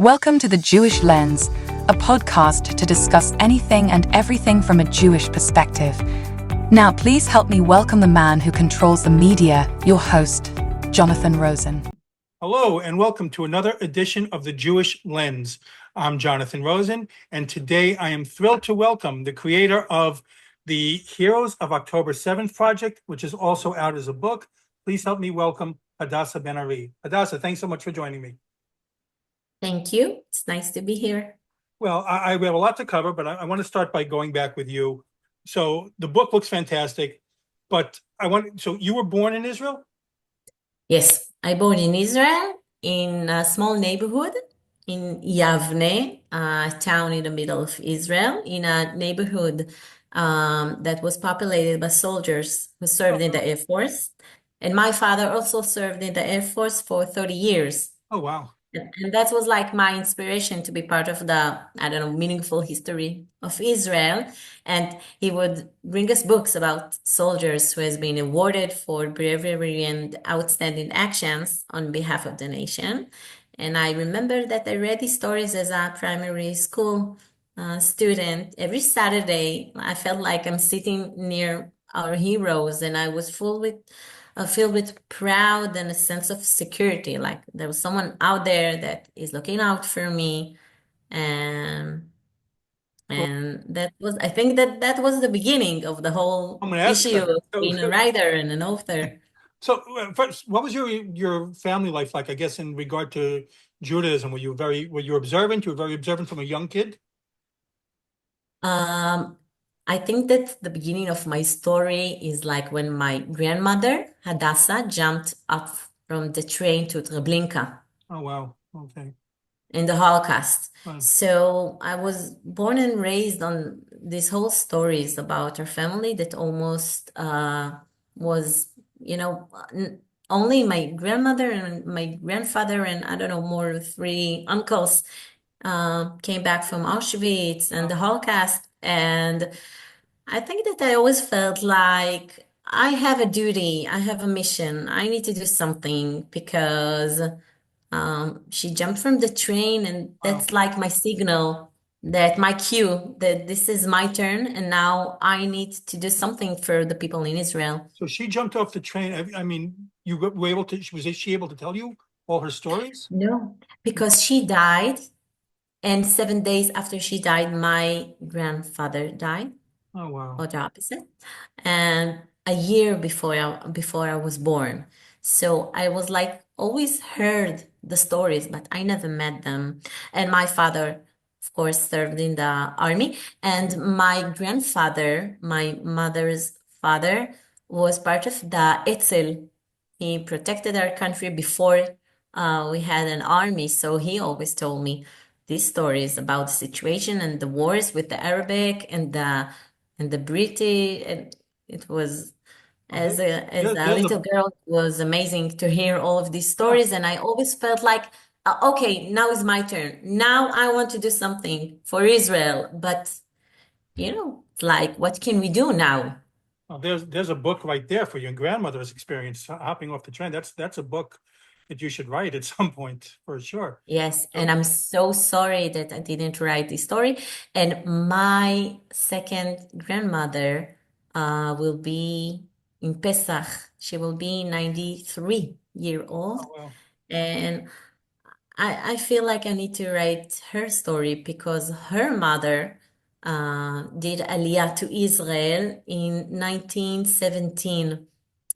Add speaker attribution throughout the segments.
Speaker 1: Welcome to The Jewish Lens, a podcast to discuss anything and everything from a Jewish perspective. Now, please help me welcome the man who controls the media, your host, Jonathan Rosen.
Speaker 2: Hello, and welcome to another edition of The Jewish Lens. I'm Jonathan Rosen, and today I am thrilled to welcome the creator of the Heroes of October 7th project, which is also out as a book. Please help me welcome Hadassa Ben-Ari. Hadassa, thanks so much for joining me.
Speaker 3: Thank you. It's nice to be here.
Speaker 2: Well, we have a lot to cover, but I want to start by going back with you. So the book looks fantastic, but so you were born in Israel?
Speaker 3: Yes, I born in Israel in a small neighborhood in Yavne, a town in the middle of Israel, in a neighborhood that was populated by soldiers who served in the Air Force. And my father also served in the Air Force for 30 years.
Speaker 2: Oh, wow.
Speaker 3: And that was like my inspiration to be part of the, meaningful history of Israel. And he would bring us books about soldiers who has been awarded for bravery and outstanding actions on behalf of the nation. And I remember that I read these stories as a primary school student. Every Saturday, I felt like I'm sitting near our heroes, and I was filled with pride and a sense of security, like there was someone out there that is looking out for me. And I think that was the beginning of the whole
Speaker 2: I'm going to ask
Speaker 3: issue
Speaker 2: that.
Speaker 3: of being a writer and an author.
Speaker 2: So first, what was your family life like, I guess, in regard to Judaism? Were you observant? You were very observant from a young kid?
Speaker 3: I think that the beginning of my story is like when my grandmother, Hadassa, jumped up from the train to Treblinka
Speaker 2: Oh, wow. Okay.
Speaker 3: in the Holocaust.
Speaker 2: Wow.
Speaker 3: So I was born and raised on these whole stories about our family that almost was, only my grandmother and my grandfather and I don't know, more three uncles came back from Auschwitz and the Holocaust. And I think that I always felt like I have a duty, I have a mission, I need to do something because she jumped from the train, and that's like my signal, that my cue, that this is my turn, and now I need to do something for the people in Israel.
Speaker 2: So she jumped off the train. I mean, you were able to, was she able to tell you all her stories?
Speaker 3: No, because she died, and 7 days after she died, my grandfather died.
Speaker 2: Oh, wow.
Speaker 3: Or the opposite. And a year before I was born. So I was like always heard the stories, but I never met them. And my father, of course, served in the army. And my grandfather, my mother's father, was part of the Etzel. He protected our country before we had an army. So he always told me these stories about the situation and the wars with the Arabic and the British. And it was, as a little girl, it was amazing to hear all of these stories. And I always felt like, okay, now is my turn. Now I want to do something for Israel. But, like, what can we do now?
Speaker 2: Oh, there's a book right there for your grandmother's experience hopping off the train. That's a book that you should write at some point, for sure.
Speaker 3: Yes, and I'm so sorry that I didn't write this story. And my second grandmother will be in Pesach. She will be 93-year-old.
Speaker 2: Oh, wow.
Speaker 3: And I feel like I need to write her story because her mother did Aliyah to Israel in 1917,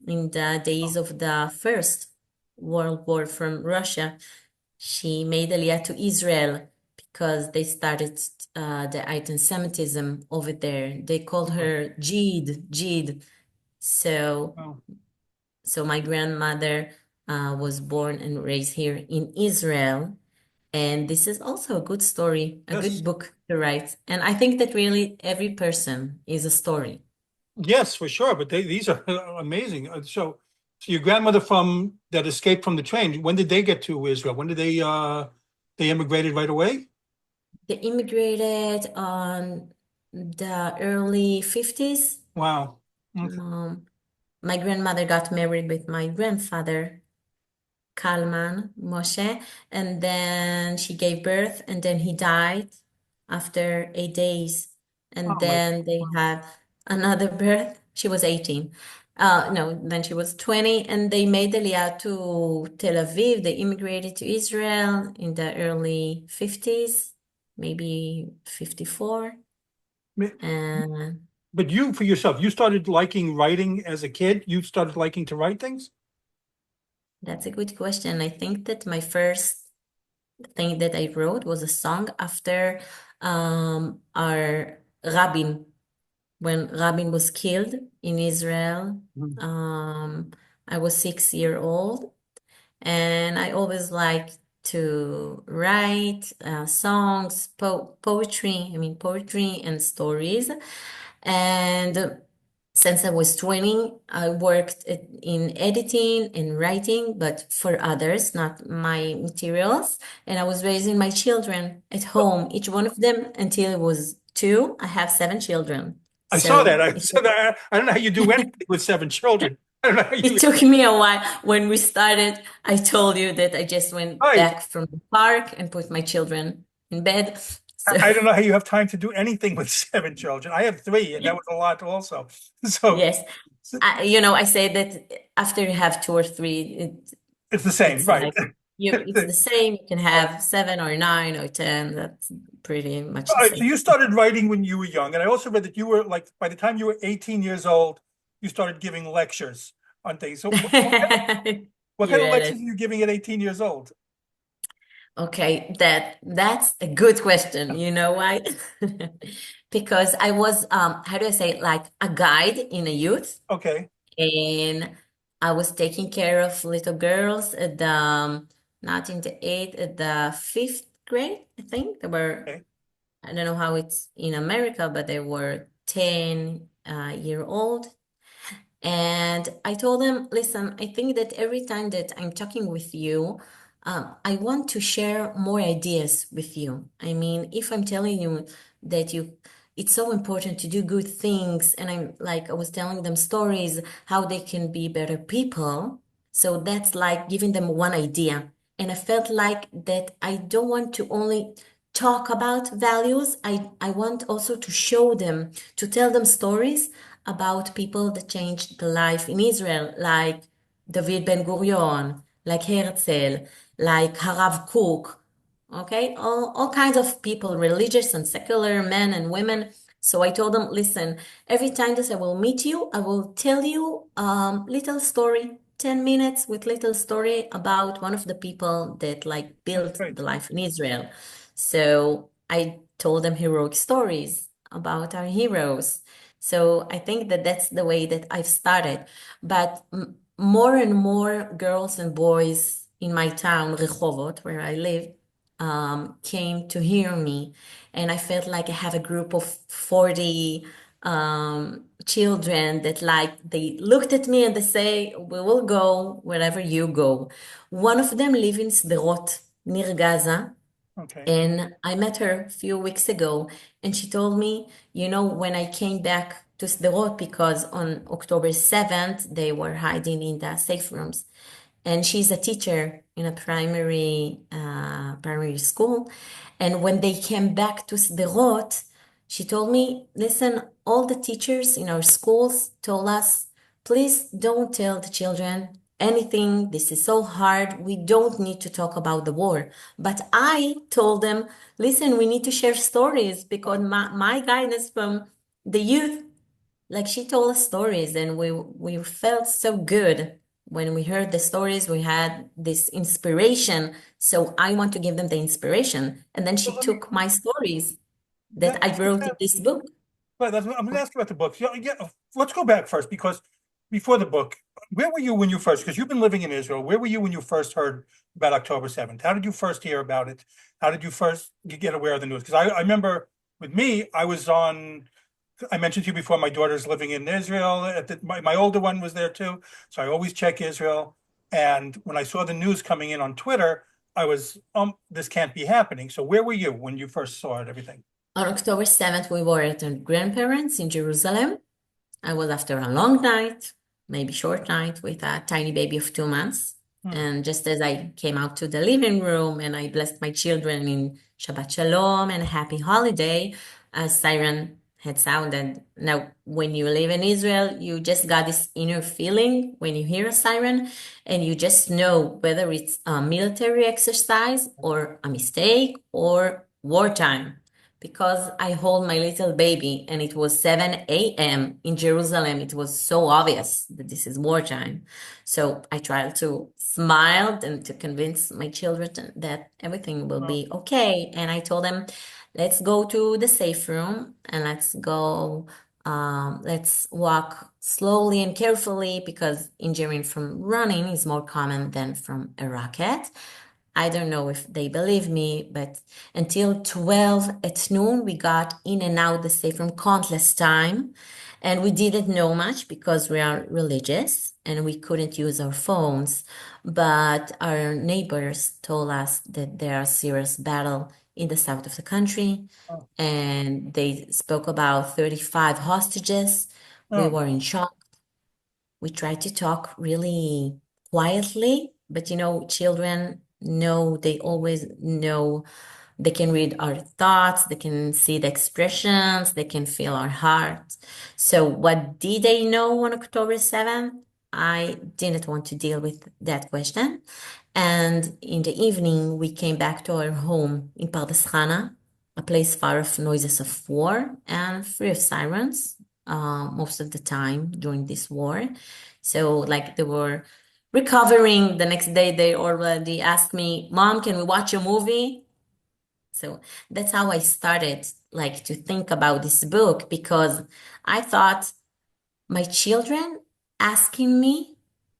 Speaker 3: in the days of the First World War from Russia. She made Aliyah to Israel because they started the anti-Semitism over there. They called her Jid. So,
Speaker 2: Wow.
Speaker 3: so my grandmother was born and raised here in Israel. And this is also a good story, a
Speaker 2: Yes.
Speaker 3: good book to write. And I think that really every person is a story.
Speaker 2: Yes, for sure. But these are amazing. So your grandmother that escaped from the train, when did they get to Israel? When did they immigrated right away?
Speaker 3: They immigrated on the early 50s.
Speaker 2: Wow. Okay.
Speaker 3: My grandmother got married with my grandfather. Kalman Moshe, and then she gave birth, and then he died after 8 days. And
Speaker 2: Oh my,
Speaker 3: then they had another birth. She was 18. No, then she was 20, and they made Aliyah to Tel Aviv. They immigrated to Israel in the early 50s, maybe 54. And
Speaker 2: but you for yourself, you started liking writing as a kid? You started liking to write things?
Speaker 3: that's a good question. I think that my first thing that I wrote was a song after our Rabin, when Rabin was killed in Israel.
Speaker 2: Mhm.
Speaker 3: I was 6 years old, and I always liked to write songs, poetry, poetry and stories. And since I was 20, I worked in editing and writing, but for others, not my materials. And I was raising my children at home, each one of them until it was two. I have 7 children.
Speaker 2: I saw that.
Speaker 3: So
Speaker 2: I saw that. I don't know how you do anything with 7 children. I don't know how
Speaker 3: it
Speaker 2: you.
Speaker 3: took me a while. When we started, I told you that I just went
Speaker 2: Right.
Speaker 3: back from the park and put my children in bed. So
Speaker 2: I don't know how you have time to do anything with 7 children. I have three, and that was a lot also. So
Speaker 3: yes, I say that after you have two or three,
Speaker 2: it's the same,
Speaker 3: it's
Speaker 2: right?
Speaker 3: like it's the same. You can have 7 or 9 or 10. That's pretty much
Speaker 2: All
Speaker 3: the
Speaker 2: right, so
Speaker 3: same.
Speaker 2: you started writing when you were young, and I also read that you were like by the time you were 18 years old, you started giving lectures on things. So what
Speaker 3: You
Speaker 2: kind of
Speaker 3: read
Speaker 2: lectures
Speaker 3: it.
Speaker 2: are you giving at 18 years old?
Speaker 3: Okay, that's a good question. You know why? Because I was, how do I say, like a guide in a youth,
Speaker 2: Okay,
Speaker 3: and I was taking care of little girls at the, not in the eighth, at the fifth grade, I think. They were,
Speaker 2: okay,
Speaker 3: I don't know how it's in America, but they were 10 year old. And I told them, listen, I think that every time that I'm talking with you, I want to share more ideas with you. I mean, if I'm telling you that it's so important to do good things, and I was telling them stories, how they can be better people. So that's like giving them one idea. And I felt like that I don't want to only talk about values. I want also to show them, to tell them stories about people that changed the life in Israel, like David Ben-Gurion, like Herzl, like Harav Kook, okay? All kinds of people, religious and secular, men and women. So I told them, listen, every time that I will meet you, I will tell you little story, 10 minutes with little story about one of the people that like
Speaker 2: that's
Speaker 3: built
Speaker 2: great.
Speaker 3: the life in Israel. So I told them heroic stories about our heroes. So I think that that's the way that I've started. But more and more girls and boys in my town, Rehovot, where I live, came to hear me. And I felt like I have a group of 40 children that they looked at me and they say, we will go wherever you go. One of them lives in Sderot, near Gaza.
Speaker 2: Okay,
Speaker 3: And I met her a few weeks ago, and she told me, when I came back to Sderot, because on October 7th, they were hiding in the safe rooms. And she's a teacher in a primary school. And when they came back to Sderot, she told me, listen, all the teachers in our schools told us, please don't tell the children anything. This is so hard. We don't need to talk about the war. But I told them, listen, we need to share stories because my guidance from the youth, like she told us stories, and we felt so good when we heard the stories. We had this inspiration. So I want to give them the inspiration. And then
Speaker 2: so
Speaker 3: she
Speaker 2: let me
Speaker 3: took my stories that
Speaker 2: that
Speaker 3: I
Speaker 2: makes
Speaker 3: wrote in
Speaker 2: sense.
Speaker 3: this book.
Speaker 2: But I'm going to ask you about the book. Yeah, let's go back first because before the book, where were you when you first? Because you've been living in Israel. Where were you when you first heard about October 7th? How did you first hear about it? How did you first get aware of the news? Because I remember with me, I was on. I mentioned to you before, my daughter's living in Israel. My older one was there too, so I always check Israel. And when I saw the news coming in on Twitter, I was, this can't be happening. So where were you when you first saw it? Everything.
Speaker 3: On October 7th, we were at our grandparents in Jerusalem. I was after a long night, maybe short night, with a tiny baby of 2 months. And just as I came out to the living room and I blessed my children in Shabbat Shalom and Happy Holiday, a siren had sounded. Now, when you live in Israel, you just got this inner feeling when you hear a siren, and you just know whether it's a military exercise or a mistake or wartime. Because I hold my little baby and it was 7 a.m. in Jerusalem, it was so obvious that this is wartime. So I tried to smile and to convince my children that everything will be okay. And I told them, let's go to the safe room and let's walk slowly and carefully because injury from running is more common than from a rocket. I don't know if they believe me, but until 12 at noon, we got in and out the safe room countless time. And we didn't know much because we are religious and we couldn't use our phones. But our neighbors told us that there are serious battle in the south of the country.
Speaker 2: Oh.
Speaker 3: And they spoke about 35 hostages. We
Speaker 2: Oh.
Speaker 3: were in shock. We tried to talk really quietly, but children know, they always know, they can read our thoughts, they can see the expressions, they can feel our hearts. So what did they know on October 7th? I didn't want to deal with that question. And in the evening, we came back to our home in Pardes Chana, a place far of noises of war and free of sirens most of the time during this war. So like they were recovering the next day, they already asked me, Mom, can we watch a movie? So that's how I started like to think about this book, because I thought my children asking me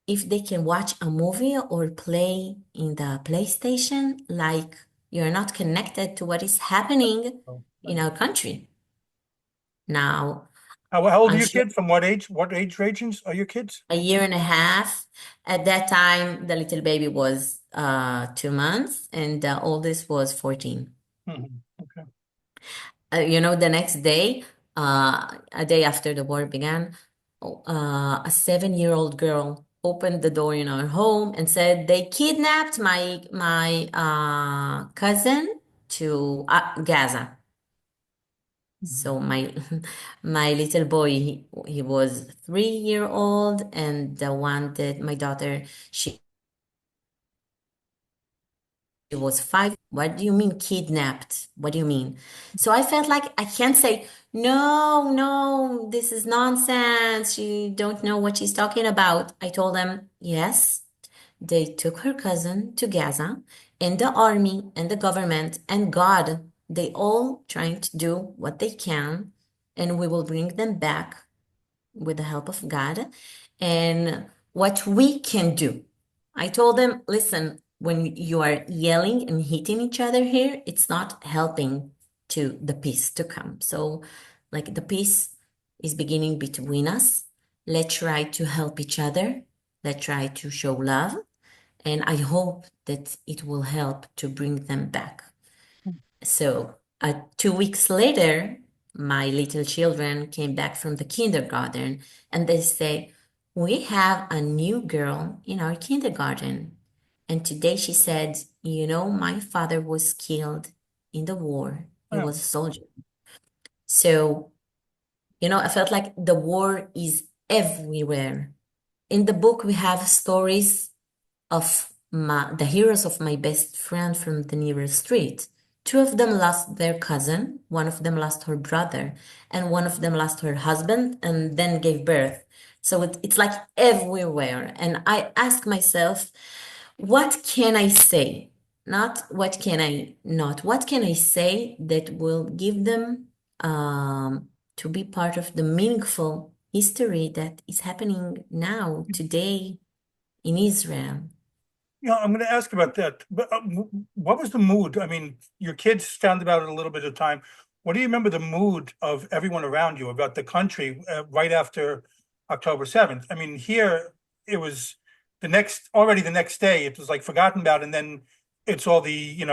Speaker 3: if they can watch a movie or play in the PlayStation, like you're not connected to what is happening in our country. Now,
Speaker 2: How old are
Speaker 3: I'm
Speaker 2: your
Speaker 3: sure
Speaker 2: kids? From what age? What age ranges are your kids?
Speaker 3: a year and a half. At that time, the little baby was 2 months and the oldest was 14.
Speaker 2: Okay.
Speaker 3: The next day, a day after the war began, a 7-year-old girl opened the door in our home and said they kidnapped my cousin to Gaza. So my little boy, he was 3-year old, and the one that my daughter, she was 5. What do you mean kidnapped? What do you mean? So I felt like I can't say, no, no, this is nonsense. You don't know what she's talking about. I told them, yes, they took her cousin to Gaza, and the army and the government and God, they all trying to do what they can, and we will bring them back with the help of God and what we can do. I told them, listen, when you are yelling and hitting each other here, it's not helping to the peace to come. So, like, the peace is beginning between us. Let's try to help each other. Let's try to show love. And I hope that it will help to bring them back. So 2 weeks later, my little children came back from the kindergarten and they say, we have a new girl in our kindergarten. And today she said, my father was killed in the war. He was a soldier. So, I felt like the war is everywhere. In the book, we have stories of the heroes of my best friend from the nearest street. 2 of them lost their cousin, one of them lost her brother, and one of them lost her husband and then gave birth. So it's like everywhere. And I ask myself, what can I say? Not what can I not. What can I say that will give them to be part of the meaningful history that is happening now, today in Israel?
Speaker 2: I'm going to ask about that. But what was the mood? I mean, your kids found about it a little bit of time. What do you remember the mood of everyone around you about the country right after October 7th? I mean, here it was the next day, it was like forgotten about, and then it's all the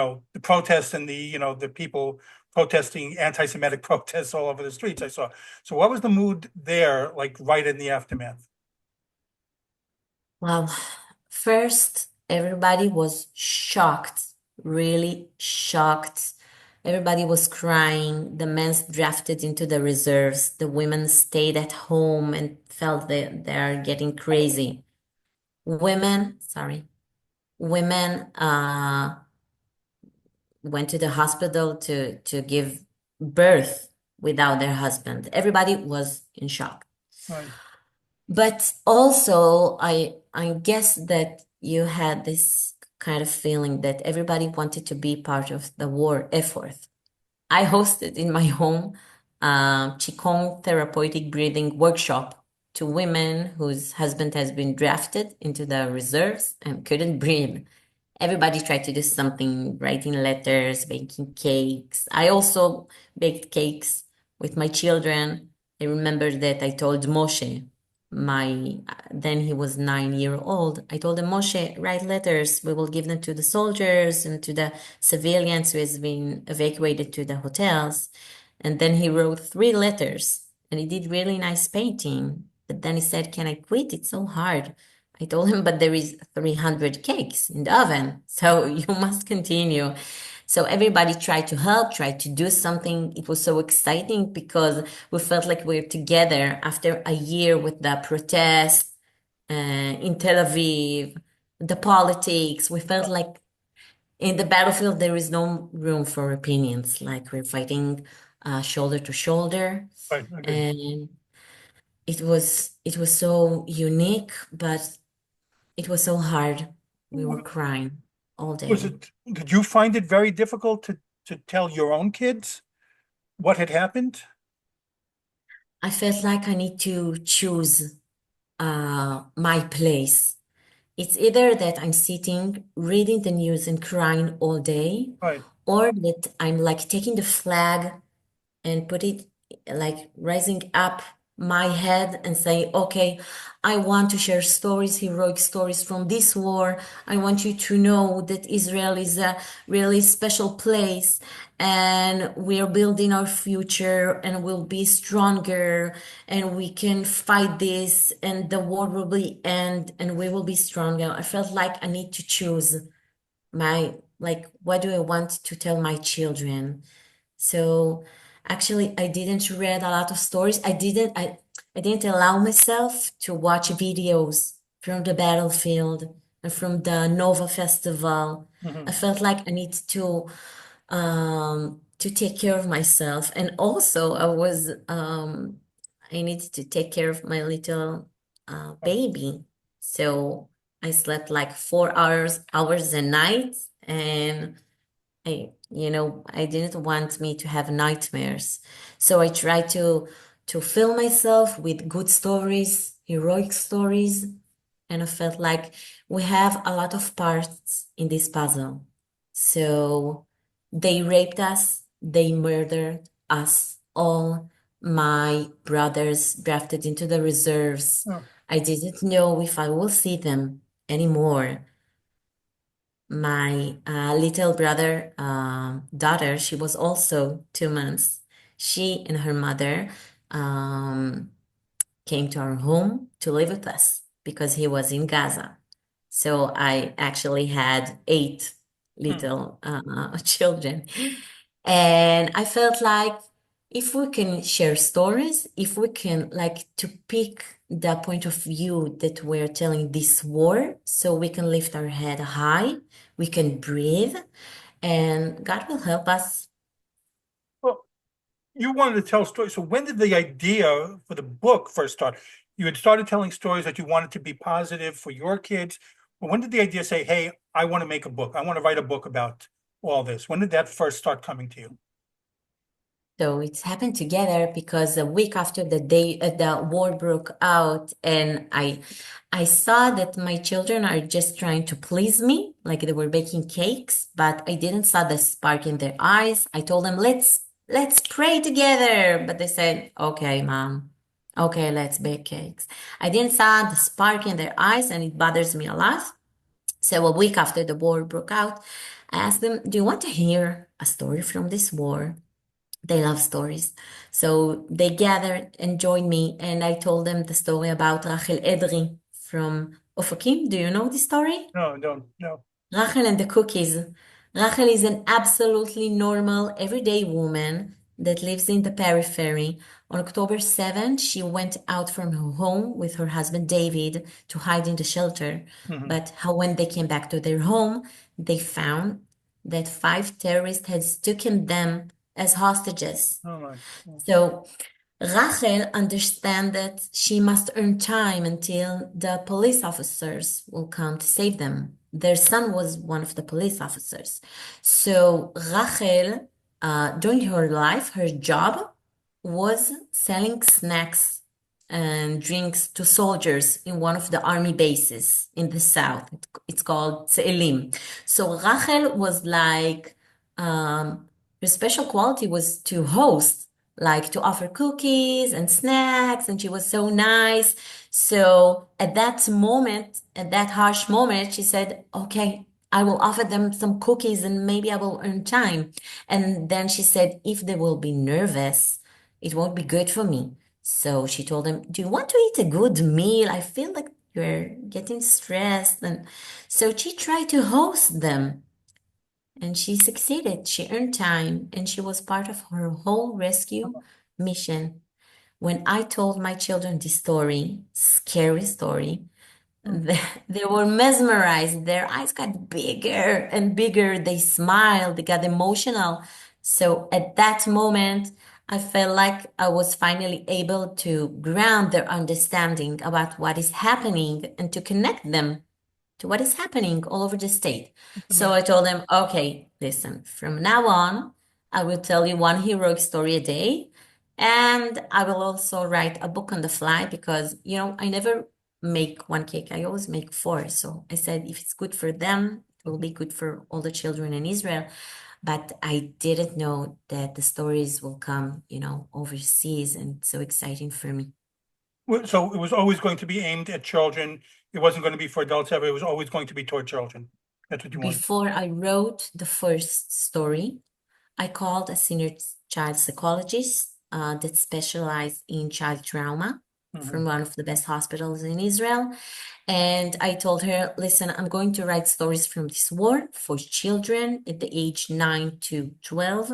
Speaker 2: protests and the people protesting, anti-Semitic protests all over the streets I saw. So what was the mood there, like right in the aftermath?
Speaker 3: Well, first, Everybody was shocked, really shocked. Everybody was crying. The men drafted into the reserves. The women stayed at home and felt that they are getting crazy. Women went to the hospital to give birth without their husband. Everybody was in shock.
Speaker 2: Right.
Speaker 3: But also, I guess that you had this kind of feeling that everybody wanted to be part of the war effort. I hosted in my home Qigong therapeutic breathing workshop to women whose husband has been drafted into the reserves and couldn't breathe. Everybody tried to do something, writing letters, baking cakes. I also baked cakes with my children. I remember that I told Moshe, then he was 9 years old. I told him, Moshe, write letters. We will give them to the soldiers and to the civilians who has been evacuated to the hotels. And then he wrote 3 letters and he did really nice painting. But then he said, can I quit? It's so hard. I told him, but there is 300 cakes in the oven, so you must continue. So everybody tried to help, tried to do something. It was so exciting because we felt like we were together after a year with the protests in Tel Aviv, the politics. We felt like in the battlefield there is no room for opinions, like we're fighting shoulder to shoulder.
Speaker 2: Right. I agree.
Speaker 3: And it was so unique, but it was so hard. We were crying all day.
Speaker 2: Did you find it very difficult to tell your own kids what had happened?
Speaker 3: I felt like I need to choose my place. It's either that I'm sitting reading the news and crying all day,
Speaker 2: Right.
Speaker 3: or that I'm like taking the flag and put it like rising up my head and say, okay, I want to share stories, heroic stories from this war. I want you to know that Israel is a really special place and we are building our future and we'll be stronger and we can fight this and the war will be end and we will be stronger. I felt like I need to choose like, what do I want to tell my children? So actually, I didn't read a lot of stories. I didn't allow myself to watch videos from the battlefield and from the Nova Festival. I
Speaker 2: Mhm.
Speaker 3: felt like I need to take care of myself. And also I needed to take care of my little baby. So I slept like 4 hours a night and I didn't want me to have nightmares. So I tried to fill myself with good stories, heroic stories, and I felt like we have a lot of parts in this puzzle. So they raped us, they murdered us all. My brothers drafted into the reserves.
Speaker 2: Oh,
Speaker 3: I didn't know if I will see them anymore. My little brother daughter, she was also 2 months. She and her mother um, came to our home to live with us because he was in Gaza. So I actually had 8
Speaker 2: hmm.
Speaker 3: little children. And I felt like if we can share stories, if we can like to pick the point of view that we're telling this war, so we can lift our head high, we can breathe, and God will help us.
Speaker 2: Well, you wanted to tell stories. So when did the idea for the book first start? You had started telling stories that you wanted to be positive for your kids. But when did the idea say, hey, I want to make a book. I want to write a book about all this. When did that first start coming to you?
Speaker 3: So it's happened together because a week after the war broke out, and I saw that my children are just trying to please me, like they were baking cakes, but I didn't saw the spark in their eyes. I told them, let's pray together, but they said, okay, mom, okay, let's bake cakes. I didn't saw the spark in their eyes, and it bothers me a lot. So a week after the war broke out, I asked them, do you want to hear a story from this war? They love stories. So they gathered and joined me, and I told them the story about Rachel Edri from Ofakim, do you know the story?
Speaker 2: No, don't, no.
Speaker 3: Rachel and the cookies. Rachel is an absolutely normal, everyday woman that lives in the periphery. On October 7th, she went out from her home with her husband David to hide in the shelter.
Speaker 2: Mhm.
Speaker 3: But how when they came back to their home, they found that five terrorists had taken them as hostages.
Speaker 2: Oh my. Yeah.
Speaker 3: So Rachel understands that she must earn time until the police officers will come to save them. Their son was one of the police officers. So Rachel, during her life, her job was selling snacks and drinks to soldiers in one of the army bases in the south. It's called Tselim. So Rachel was like, her special quality was to host, like to offer cookies and snacks, and she was so nice. So at that moment, at that harsh moment, she said, okay, I will offer them some cookies and maybe I will earn time. And then she said, if they will be nervous, it won't be good for me. So she told him, do you want to eat a good meal? I feel like you're getting stressed. And so she tried to host them. And she succeeded. She earned time and she was part of her whole rescue mission. When I told my children this story, scary story, they were mesmerized. Their eyes got bigger and bigger. They smiled, they got emotional. So at that moment, I felt like I was finally able to ground their understanding about what is happening and to connect them to what is happening all over the state. So I told them, okay, listen, from now on, I will tell you one heroic story a day. And I will also write a book on the fly because, I never make one cake. I always make four. So I said, if it's good for them, it will be good for all the children in Israel. But I didn't know that the stories will come, overseas, and it's so exciting for me.
Speaker 2: So it was always going to be aimed at children. It wasn't going to be for adults ever. It was always going to be toward children. That's what you wanted.
Speaker 3: Before I wrote the first story, I called a senior child psychologist that specialized in child trauma from one of the best hospitals in Israel. And I told her, listen, I'm going to write stories from this war for children at the age 9 to 12.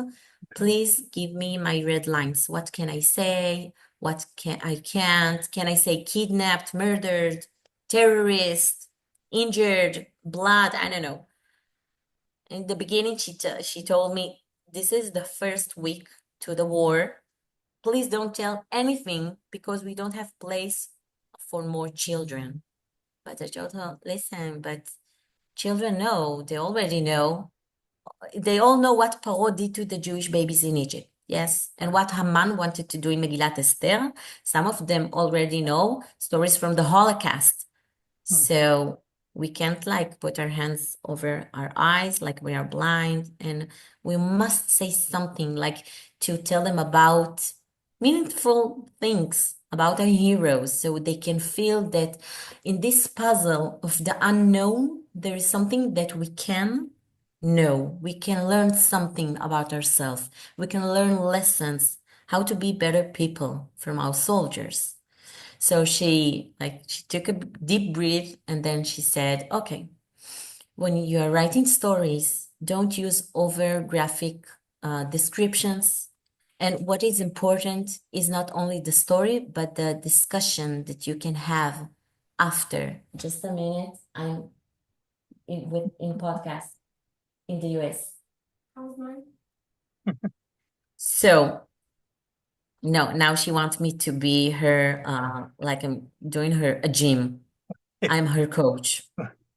Speaker 3: Please give me my red lines. What can I say? What can I can't? Can I say kidnapped, murdered, terrorist, injured, blood? I don't know. In the beginning, she told me, this is the first week to the war. Please don't tell anything because we don't have place for more children. But I told her, listen, but children know, they already know. They all know what Paro did to the Jewish babies in Egypt. Yes. And what Haman wanted to do in Megillat Esther. Some of them already know stories from the Holocaust. So we can't like put our hands over our eyes like we are blind, and we must say something like to tell them about meaningful things about our heroes so they can feel that in this puzzle of the unknown, there is something that we can know. We can learn something about ourselves. We can learn lessons, how to be better people from our soldiers. So she took a deep breath and then she said, okay, when you are writing stories, don't use over graphic descriptions. And what is important is not only the story, but the discussion that you can have after. Just a minute, I'm in podcast in the US. How's mine? So no, now she wants me to be her, like I'm doing her a gym. I'm her coach.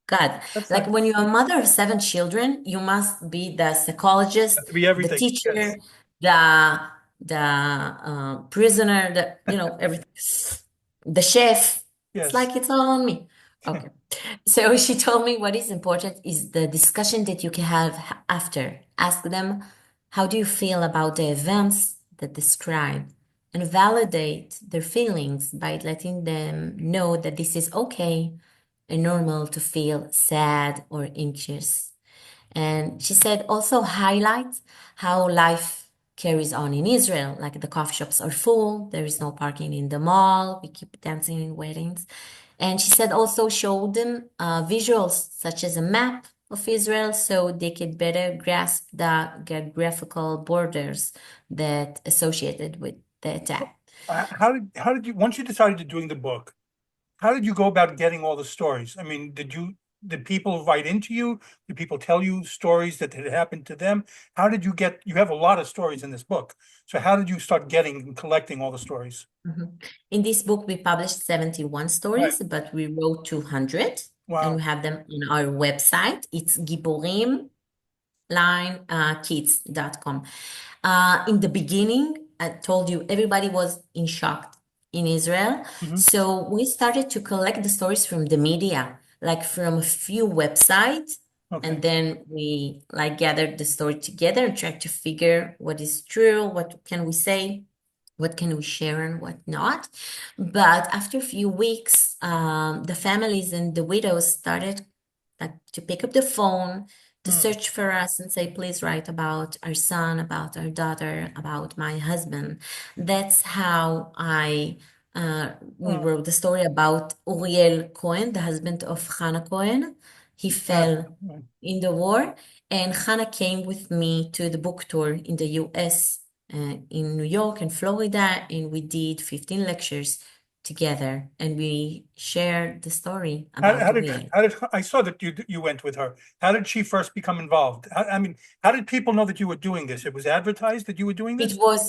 Speaker 3: God,
Speaker 2: That's
Speaker 3: like
Speaker 2: nice.
Speaker 3: when you're a mother of seven children, you must be the psychologist,
Speaker 2: Has to be
Speaker 3: the
Speaker 2: everything. Yes.
Speaker 3: teacher, the prisoner, everything, the chef. It's
Speaker 2: Yes.
Speaker 3: like it's all on me. Okay. So she told me what is important is the discussion that you can have after. Ask them, how do you feel about the events that describe? And validate their feelings by letting them know that this is okay and normal to feel sad or anxious. And she said also highlight how life carries on in Israel. Like the coffee shops are full, there is no parking in the mall, we keep dancing in weddings. And she said also show them visuals such as a map of Israel so they could better grasp the geographical borders that associated with the attack.
Speaker 2: How did you, once you decided to doing the book, how did you go about getting all the stories? I mean, did people write into you? Did people tell you stories that had happened to them? How did you have a lot of stories in this book. So how did you start getting and collecting all the stories?
Speaker 3: Mhm. In this book, we published 71
Speaker 2: Right.
Speaker 3: stories, but we wrote 200, and
Speaker 2: Wow.
Speaker 3: we have them on our website. It's giborim-kids.com. In the beginning, I told you everybody was in shock in Israel.
Speaker 2: Mhm.
Speaker 3: So we started to collect the stories from the media, like from a few websites.
Speaker 2: Okay.
Speaker 3: And then we like gathered the story together and tried to figure what is true, what can we say, what can we share and what not. But after a few weeks, the families and the widows started like to pick up the phone to
Speaker 2: Hmm.
Speaker 3: search for us and say, please write about our son, about our daughter, about my husband. That's how we
Speaker 2: Oh,
Speaker 3: wrote the story about Uriel Cohen, the husband of Hannah Cohen. He
Speaker 2: yes.
Speaker 3: fell in the war, and Hannah came with me to the book tour in the US, in New York and Florida, and we did 15 lectures together, and we shared the story about Uriel.
Speaker 2: I saw that you went with her. How did she first become involved? I mean, how did people know that you were doing this? It was advertised that you were doing
Speaker 3: It
Speaker 2: this?
Speaker 3: was,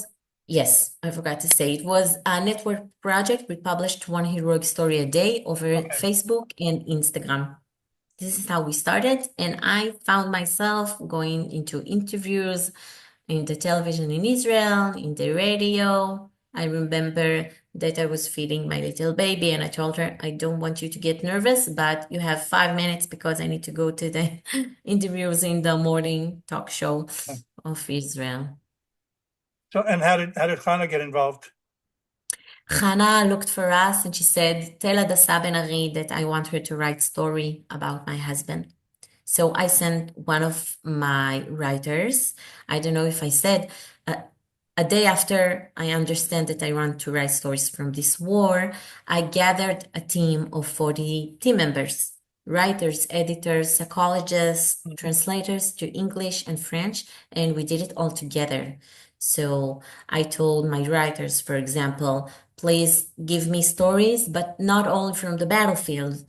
Speaker 3: yes, I forgot to say, it was a network project. We published one heroic story a day over
Speaker 2: Okay.
Speaker 3: Facebook and Instagram. This is how we started, and I found myself going into interviews in the television in Israel, in the radio. I remember that I was feeding my little baby, and I told her, I don't want you to get nervous, but you have 5 minutes because I need to go to the interviews in the morning talk show of Israel.
Speaker 2: So, and how did Hannah get involved?
Speaker 3: Hannah looked for us and she said, tell Hadassa Ben-Ari that I want her to write story about my husband. So I sent one of my writers. I don't know if I said, uh, a day after I understand that I want to write stories from this war, I gathered a team of 40 team members, writers, editors, psychologists,
Speaker 2: Mhm.
Speaker 3: translators to English and French, and we did it all together. So I told my writers, for example, please give me stories, but not only from the battlefield.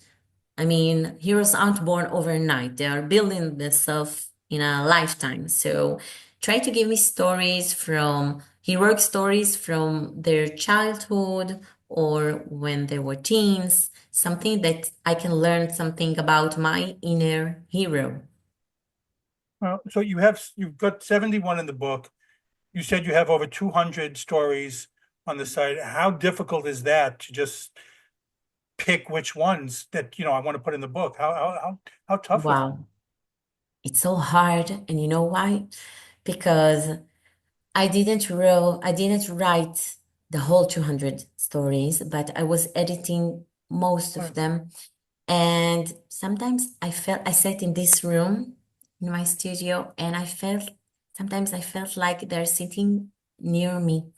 Speaker 3: I mean, heroes aren't born overnight. They are building themselves in a lifetime. So try to give me stories from heroic stories from their childhood or when they were teens, something that I can learn something about my inner hero.
Speaker 2: Well, so you've got 71 in the book. You said you have over 200 stories on the site. How difficult is that to just pick which ones that, I want to put in the book? How tough was it?
Speaker 3: Wow. It's so hard. And you know why? Because I didn't write the whole 200 stories, but I was editing most of
Speaker 2: Right.
Speaker 3: them. And sometimes I sat in this room in my studio and sometimes I felt like they're sitting near me.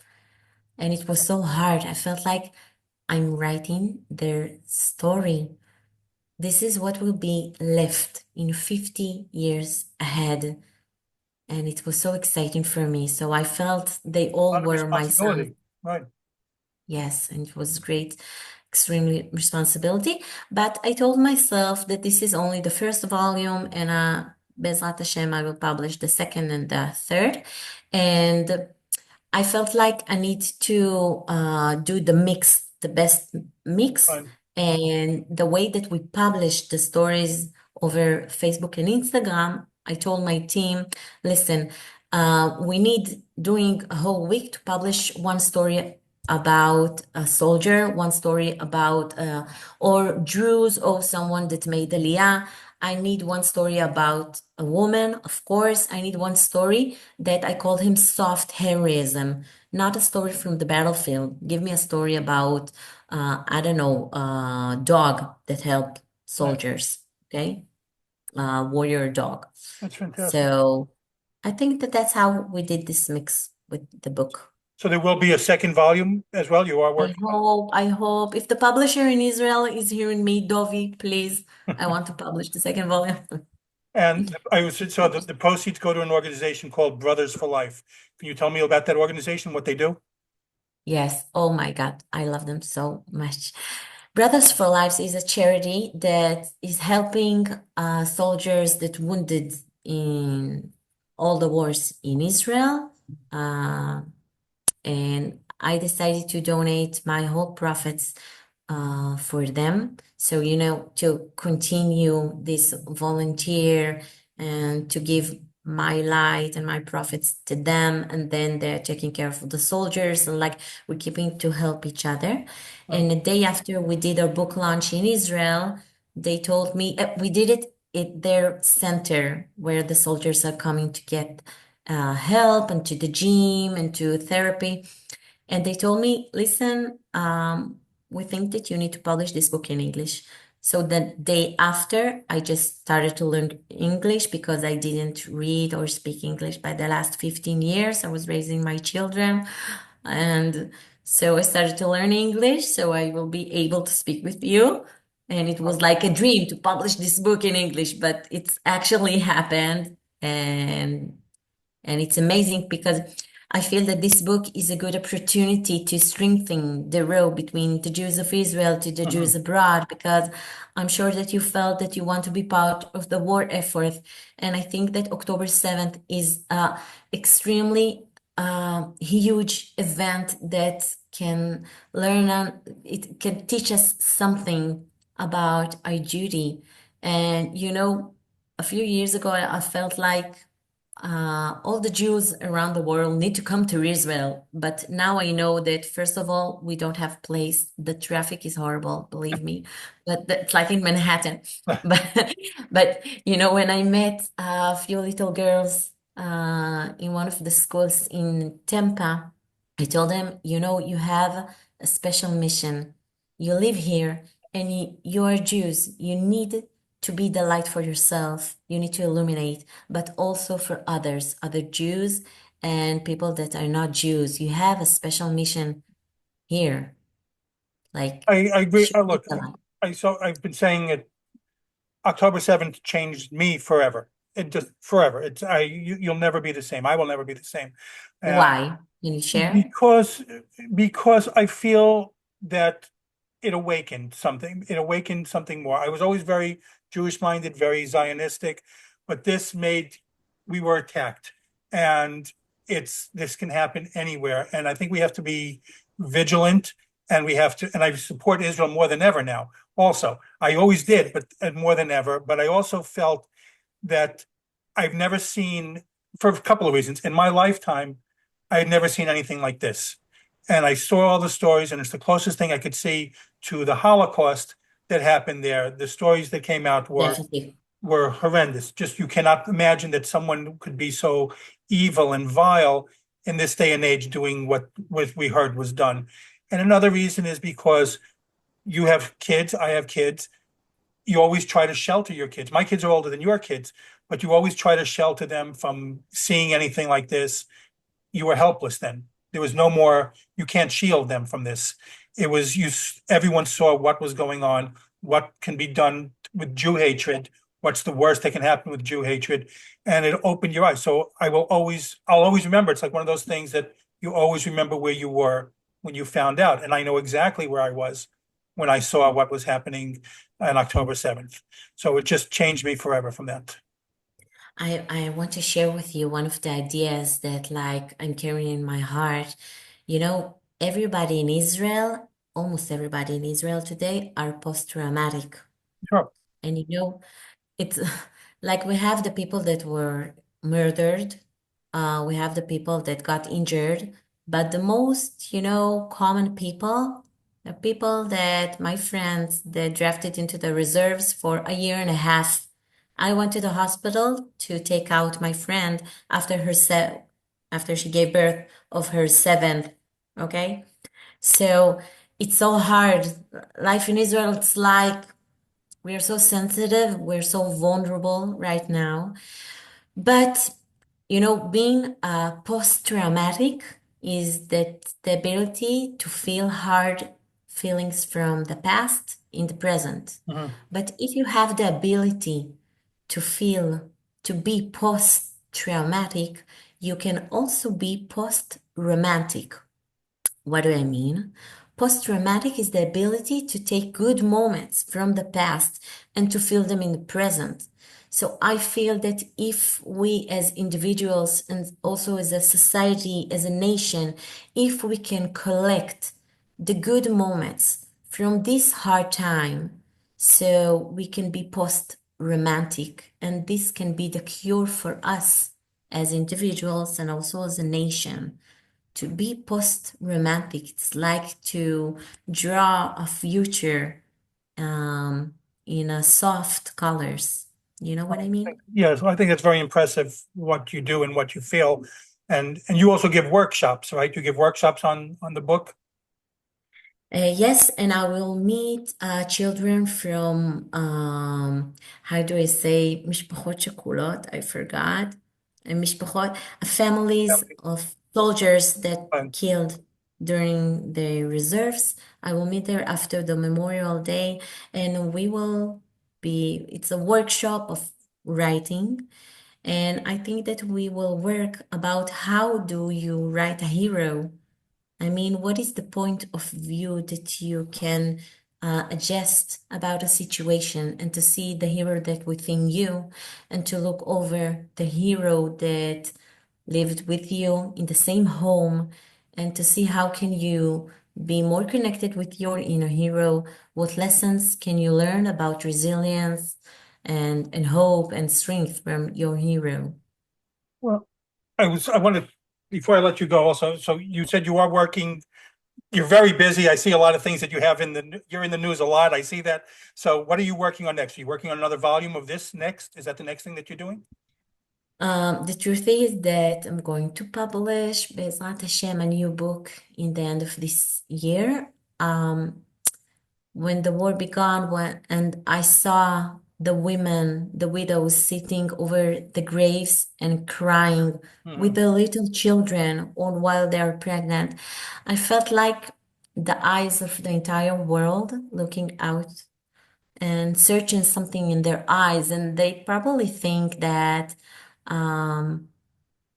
Speaker 3: And it was so hard. I felt like I'm writing their story. This is what will be left in 50 years ahead. And it was so exciting for me. So I felt they
Speaker 2: A
Speaker 3: all
Speaker 2: lot of
Speaker 3: were my sons.
Speaker 2: responsibility. Right.
Speaker 3: Yes, and it was great, extremely responsibility. But I told myself that this is only the first volume, and Bezrat Hashem, I will publish the second and the third. And I felt like I need to do the mix, the best mix.
Speaker 2: Right.
Speaker 3: And the way that we publish the stories over Facebook and Instagram, I told my team, listen, we need during a whole week to publish one story about a soldier, one story about or Druze or someone that made Aliyah. I need one story about a woman, of course. I need one story that I called him soft heroism, not a story from the battlefield. Give me a story about, I don't know, a dog that helped
Speaker 2: Right.
Speaker 3: soldiers, okay? Warrior dog.
Speaker 2: That's fantastic.
Speaker 3: So I think that that's how we did this mix with the book.
Speaker 2: So there will be a second volume as well. You are
Speaker 3: I
Speaker 2: working on
Speaker 3: hope if the publisher in Israel is hearing me, Dovi, please, I want to publish the second volume.
Speaker 2: it. And the proceeds go to an organization called Brothers for Life. Can you tell me about that organization, what they do?
Speaker 3: Yes. Oh my God. I love them so much. Brothers for Lives is a charity that is helping soldiers that wounded in all the wars in Israel. Uh, and I decided to donate my whole profits for them. So, to continue this volunteer and to give my light and my profits to them, and then they're taking care of the soldiers, and like we're keeping to help each other. And the day after we did our book launch in Israel, they told me we did it at their center where the soldiers are coming to get help and to the gym and to therapy. And they told me, listen, we think that you need to publish this book in English. So the day after, I just started to learn English because I didn't read or speak English by the last 15 years. I was raising my children. And so I started to learn English so I will be able to speak with you. And it was like a dream to publish this book in English, but it's actually happened. And it's amazing because I feel that this book is a good opportunity to strengthen the road between the Jews of Israel to the Jews abroad, because I'm sure that you felt that you want to be part of the war effort. And I think that October 7th is extremely huge event that can it can teach us something about our duty. And a few years ago, I felt like all the Jews around the world need to come to Israel. But now I know that, first of all, we don't have place. The traffic is horrible, believe me. But it's like in Manhattan. But when I met a few little girls in one of the schools in Tampa, I told them, you have a special mission. You live here and you are Jews. You need to be the light for yourself. You need to illuminate, but also for others, other Jews and people that are not Jews. You have a special mission here. Like,
Speaker 2: I agree.
Speaker 3: should be
Speaker 2: Look,
Speaker 3: the light.
Speaker 2: I've been saying it. October 7th changed me forever. It just forever. You'll never be the same. I will never be the same. Uh,
Speaker 3: Why? Can you share?
Speaker 2: because I feel that it awakened something. It awakened something more. I was always very Jewish minded, very Zionistic, but we were attacked, and this can happen anywhere. And I think we have to be vigilant, and I support Israel more than ever now. Also, I always did, but more than ever. But I also felt that I've never seen, for a couple of reasons, in my lifetime, I had never seen anything like this. And I saw all the stories, and it's the closest thing I could see to the Holocaust that happened there. The stories that came out
Speaker 3: Definitely.
Speaker 2: were horrendous. Just you cannot imagine that someone could be so evil and vile in this day and age doing what we heard was done. And another reason is because you have kids, I have kids. You always try to shelter your kids. My kids are older than your kids, but you always try to shelter them from seeing anything like this. You were helpless then. There was no more, you can't shield them from this. It was everyone saw what was going on, what can be done with Jew hatred, what's the worst that can happen with Jew hatred, and it opened your eyes. So I'll always remember. It's like one of those things that you always remember where you were when you found out. And I know exactly where I was when I saw what was happening on October 7th. So it just changed me forever from that.
Speaker 3: I want to share with you one of the ideas that like I'm carrying in my heart. Everybody in Israel, almost everybody in Israel today are post-traumatic.
Speaker 2: Sure.
Speaker 3: And it's like we have the people that were murdered, we have the people that got injured, but the most, common people, the people that my friends that drafted into the reserves for a year and a half. I went to the hospital to take out my friend after she gave birth of her seventh. Okay, so it's so hard. Life in Israel, it's like we are so sensitive, we're so vulnerable right now. But, being post-traumatic, is that the ability to feel hard feelings from the past in the present.
Speaker 2: Mhm.
Speaker 3: But if you have the ability to feel, to be post-traumatic, you can also be post-romantic. What do I mean? Post-traumatic is the ability to take good moments from the past and to feel them in the present. So I feel that if we as individuals and also as a society, as a nation, if we can collect the good moments from this hard time, so we can be post-romantic, and this can be the cure for us as individuals and also as a nation. To be post-romantic, it's like to draw a future in a soft colors. You know what I mean?
Speaker 2: Yes, I think it's very impressive what you do and what you feel. And you also give workshops, right? You give workshops on the book.
Speaker 3: Yes, and I will meet children from how do I say משפחות שכולות? I forgot. משפחות, families of soldiers that
Speaker 2: Fine.
Speaker 3: killed during the reserves. I will meet there after the Memorial Day, and we will be, it's a workshop of writing. And I think that we will work about how do you write a hero. I mean, what is the point of view that you can adjust about a situation and to see the hero that within you and to look over the hero that lived with you in the same home and to see how can you be more connected with your inner hero? What lessons can you learn about resilience and hope and strength from your hero?
Speaker 2: Well, I wanted, before I let you go also, so you said you are working, you're very busy. I see a lot of things that you have you're in the news a lot. I see that. So what are you working on next? Are you working on another volume of this next? Is that the next thing that you're doing?
Speaker 3: The truth is that I'm going to publish Be'ezrat Hashem, a new book in the end of this year. When the war began, and I saw the women, the widows sitting over the graves and crying with the little children all while they are pregnant, I felt like the eyes of the entire world looking out and searching something in their eyes, and they probably think that um,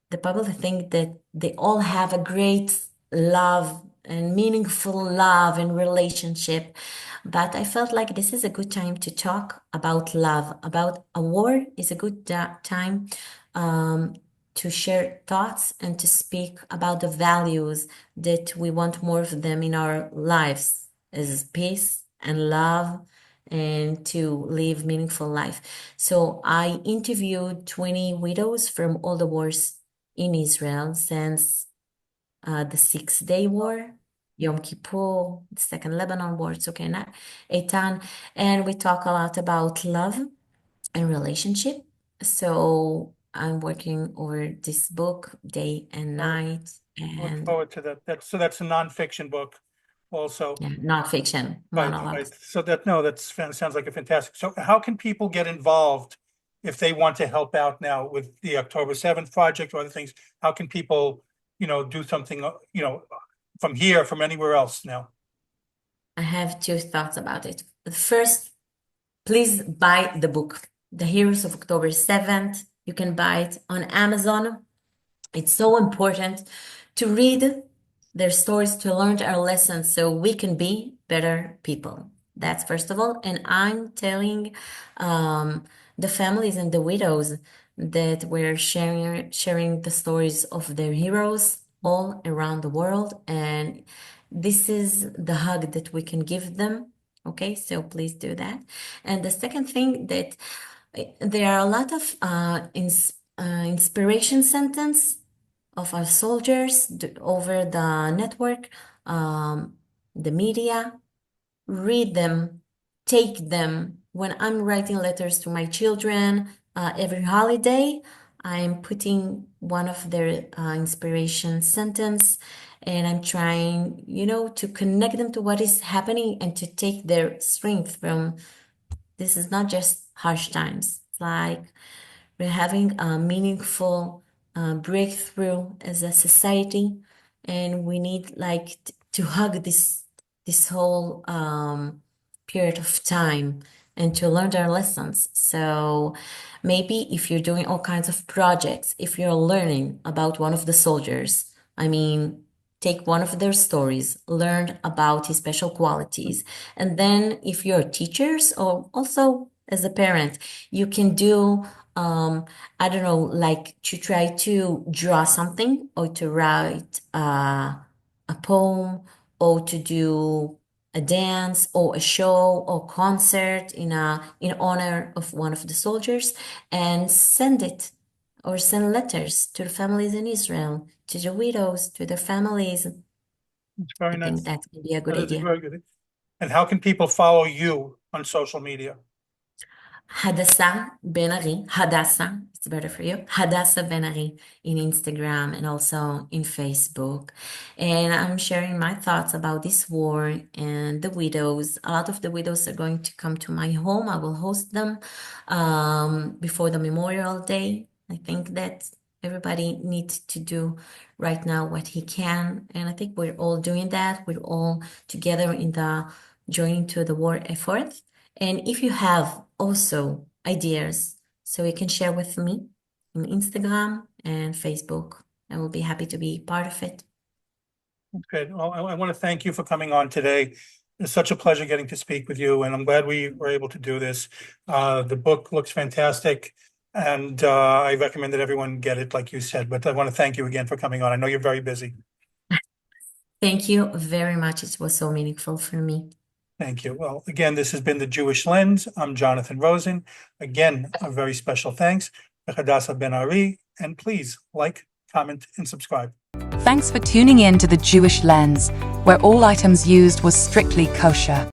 Speaker 3: they all have a great love and meaningful love and relationship. But I felt like this is a good time to talk about love, about a war is a good time to share thoughts and to speak about the values that we want more of them in our lives as peace and love and to live meaningful life. So I interviewed 20 widows from all the wars in Israel since the Six-Day War, Yom Kippur, the Second Lebanon War, Tzokei Eitan, and we talk a lot about love and relationship. So I'm working over this book day and night,
Speaker 2: Look
Speaker 3: and
Speaker 2: forward to that. That's a nonfiction book also.
Speaker 3: yeah, nonfiction,
Speaker 2: Right,
Speaker 3: monologues.
Speaker 2: right. So sounds like a fantastic. So how can people get involved if they want to help out now with the October 7th project or other things? How can people, do something, from here, from anywhere else now?
Speaker 3: I have two thoughts about it. First, please buy the book, The Heroes of October 7th. You can buy it on Amazon. It's so important to read their stories, to learn our lessons so we can be better people. That's first of all. And I'm telling the families and the widows that we're sharing the stories of their heroes all around the world. And this is the hug that we can give them. Okay, so please do that. And the second thing that there are a lot of inspiration sentence of our soldiers over the network, the media. Read them, take them. When I'm writing letters to my children every holiday, I'm putting one of their inspiration sentence and I'm trying, to connect them to what is happening and to take their strength from this is not just harsh times. It's like we're having a meaningful breakthrough as a society. and we need like to hug this whole period of time and to learn their lessons. So maybe if you're doing all kinds of projects, if you're learning about one of the soldiers, I mean, take one of their stories, learn about his special qualities. And then if you're teachers or also as a parent, you can do, I don't know, like to try to draw something or to write a poem or to do a dance or a show or concert in honor of one of the soldiers and send it or send letters to the families in Israel, to the widows, to their families.
Speaker 2: It's very
Speaker 3: I think
Speaker 2: nice.
Speaker 3: that can be a good
Speaker 2: That is a
Speaker 3: idea.
Speaker 2: very good. And how can people follow you on social media?
Speaker 3: Hadassa Ben-Ari, Hadassa, it's better for you. Hadassa Ben-Ari in Instagram and also in Facebook. And I'm sharing my thoughts about this war and the widows. A lot of the widows are going to come to my home. I will host them before the Memorial Day. I think that everybody needs to do right now what he can. And I think we're all doing that. We're all together in the joining to the war effort. And if you have also ideas, so you can share with me on Instagram and Facebook, I will be happy to be part of it.
Speaker 2: Good. Well, I want to thank you for coming on today. It's such a pleasure getting to speak with you, and I'm glad we were able to do this. The book looks fantastic, and I recommend that everyone get it, like you said. But I want to thank you again for coming on. I know you're very busy.
Speaker 3: Thank you very much. It was so meaningful for me.
Speaker 2: Thank you. Well, again, this has been The Jewish Lens. I'm Jonathan Rosen. Again, a very special thanks to Hadassa Ben-Ari, and please like, comment, and subscribe.
Speaker 1: Thanks for tuning in to The Jewish Lens, where all items used was strictly kosher.